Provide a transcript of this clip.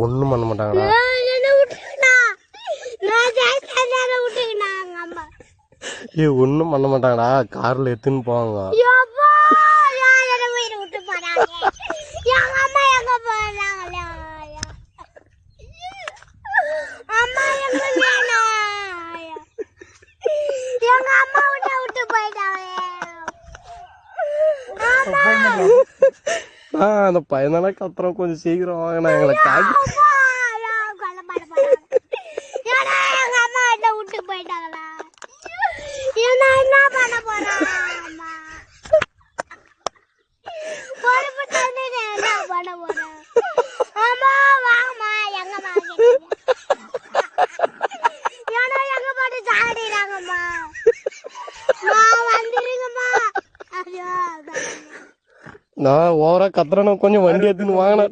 ஒண்ணும் பண்ண மாட்டாங்கடா. ஒண்ணும் பண்ண மாட்டாங்கடா, கார்ல எடுத்துன்னு போவாங்க. அந்த பையனால கத்துறோம், கொஞ்சம் சீக்கிரம் வாங்கினா எங்களை காட்டி. நான் ஓவரா கத்துறேன்னு கொஞ்சம் வண்டி எடுத்துன்னு வாங்கினா